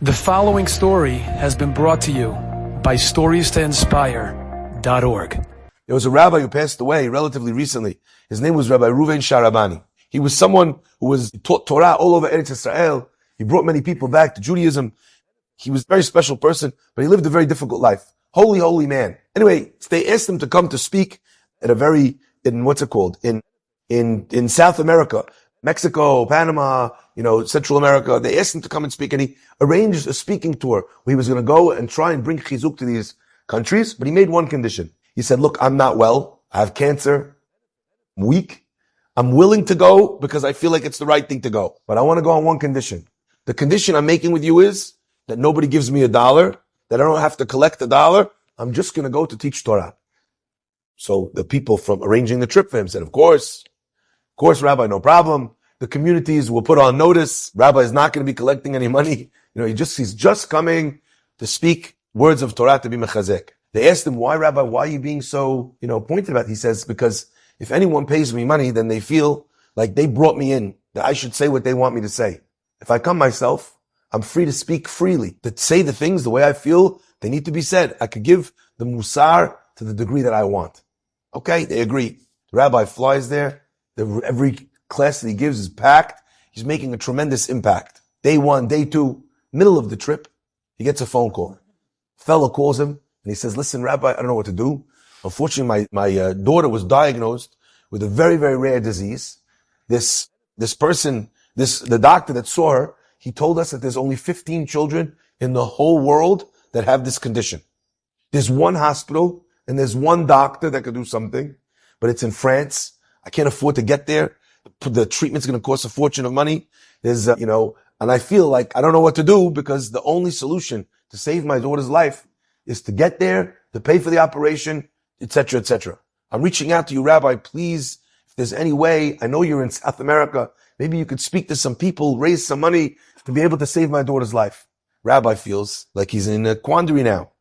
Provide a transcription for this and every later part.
The following story has been brought to you by StoriesToInspire.org. There was a rabbi who passed away relatively recently. His name was Rabbi Reuven Sharabani. He was someone who was taught Torah all over Eretz Israel. He brought many people back to Judaism. He was a very special person, but he lived a very difficult life. Holy man. Anyway, they asked him to come to speak at in South America, Mexico, Panama, Central America. They asked him to come and speak, and he arranged a speaking tour where he was going to go and try and bring chizuk to these countries. But he made one condition. He said, look, I'm not well. I have cancer. I'm weak. I'm willing to go because I feel like it's the right thing to go. But I want to go on one condition. The condition I'm making with you is that nobody gives me $1, that I don't have to collect $1. I'm just going to go to teach Torah. So the people from arranging the trip for him said, of course, Rabbi, no problem. The communities will put on notice. Rabbi is not going to be collecting any money. He's just coming to speak words of Torah to be mechazek. They asked him, why, Rabbi, why are you being so, pointed about it? He says, because if anyone pays me money, then they feel like they brought me in, that I should say what they want me to say. If I come myself, I'm free to speak freely, to say the things the way I feel they need to be said. I could give the musar to the degree that I want. Okay, they agree. The rabbi flies there. Every class that he gives is packed. He's making a tremendous impact. Day 1, day 2, middle of the trip, he gets a phone call. Fellow calls him and he says, listen, Rabbi, I don't know what to do. Unfortunately, my daughter was diagnosed with a very, very rare disease. The doctor that saw her, he told us that there's only 15 children in the whole world that have this condition. There's one hospital and there's one doctor that could do something, but it's in France. I can't afford to get there. The treatment's going to cost a fortune of money. And I feel like I don't know what to do because the only solution to save my daughter's life is to get there, to pay for the operation, etc., etc. I'm reaching out to you, Rabbi, please, if there's any way, I know you're in South America, maybe you could speak to some people, raise some money to be able to save my daughter's life. Rabbi feels like he's in a quandary now.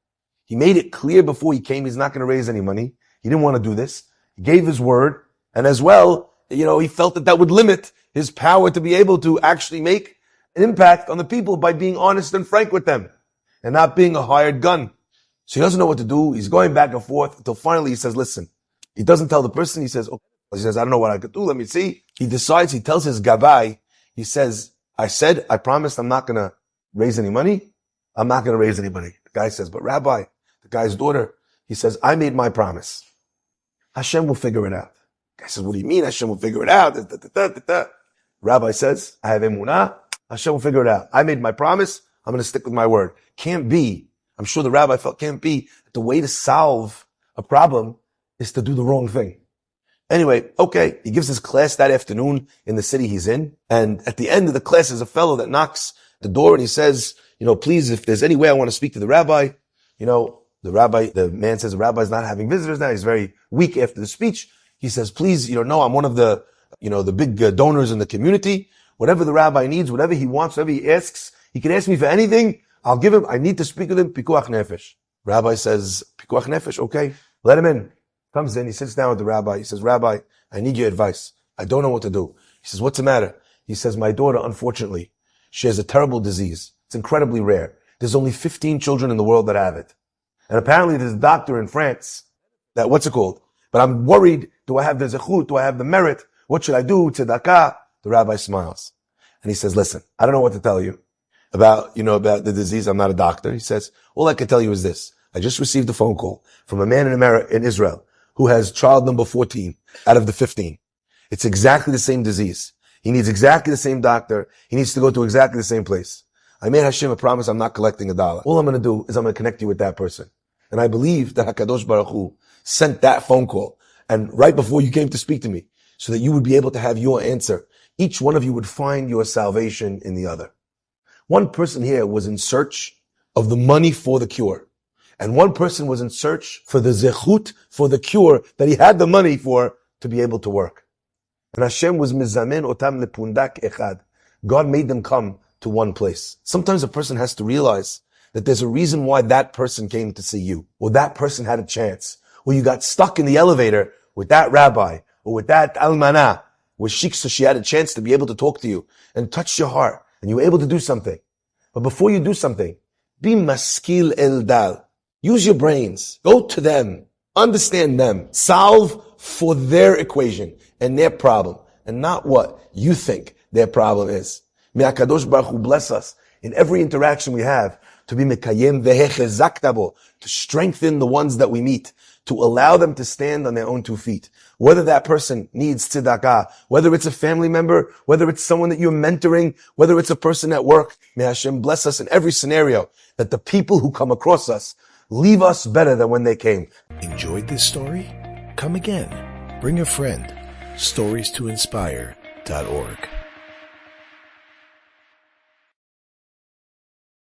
He made it clear before he came he's not going to raise any money. He didn't want to do this. He gave his word. And as well, he felt that would limit his power to be able to actually make an impact on the people by being honest and frank with them and not being a hired gun. So he doesn't know what to do. He's going back and forth until finally he says, listen, he doesn't tell the person. He says, okay. He says, I don't know what I could do. Let me see. He decides, he tells his gabbai, he says, I promised I'm not going to raise any money. I'm not going to raise anybody. The guy says, but Rabbi, the guy's daughter, he says, I made my promise. Hashem will figure it out. The guy says, what do you mean Hashem will figure it out? Rabbi says, I have emunah. Hashem will figure it out. I made my promise. I'm going to stick with my word. Can't be. I'm sure the rabbi felt can't be that the way to solve a problem is to do the wrong thing. Anyway, okay. He gives his class that afternoon in the city he's in. And at the end of the class, there's a fellow that knocks the door and he says, please, if there's any way I want to speak to the rabbi, the man says the rabbi's not having visitors now. He's very weak after the speech. He says, please, no, I'm one of the big donors in the community. Whatever the rabbi needs, whatever he wants, whatever he asks, he can ask me for anything. I'll give him. I need to speak with him. Pikuach nefesh. Rabbi says, Pikuach nefesh. Okay. Let him in. Comes in. He sits down with the rabbi. He says, Rabbi, I need your advice. I don't know what to do. He says, what's the matter? He says, my daughter, unfortunately, she has a terrible disease. It's incredibly rare. There's only 15 children in the world that have it. And apparently there's a doctor in France that, but I'm worried. Do I have the zechut? Do I have the merit? What should I do? Tzedakah. The rabbi smiles. And he says, listen, I don't know what to tell you about the disease. I'm not a doctor. He says, all I can tell you is this. I just received a phone call from a man in Israel who has child number 14 out of the 15. It's exactly the same disease. He needs exactly the same doctor. He needs to go to exactly the same place. I made Hashem a promise I'm not collecting $1. All I'm going to do is I'm going to connect you with that person. And I believe that HaKadosh Baruch Hu sent that phone call and right before you came to speak to me so that you would be able to have your answer. Each one of you would find your salvation in the other. One person here was in search of the money for the cure. And one person was in search for the zechut, for the cure that he had the money for to be able to work. And Hashem was mizamen otam lepundak echad. God made them come to one place. Sometimes a person has to realize that there's a reason why that person came to see you, or that person had a chance, or you got stuck in the elevator with that rabbi, or with that almanah, where she had a chance to be able to talk to you and touch your heart, and you were able to do something. But before you do something, be maskil el dal. Use your brains. Go to them. Understand them. Solve for their equation and their problem, and not what you think their problem is. May HaKadosh Baruch Hu bless us in every interaction we have to be mekayem vehechezak tabo, to strengthen the ones that we meet, to allow them to stand on their own 2 feet. Whether that person needs tzedakah, whether it's a family member, whether it's someone that you're mentoring, whether it's a person at work, may Hashem bless us in every scenario that the people who come across us leave us better than when they came. Enjoyed this story? Come again. Bring a friend. StoriesToInspire.org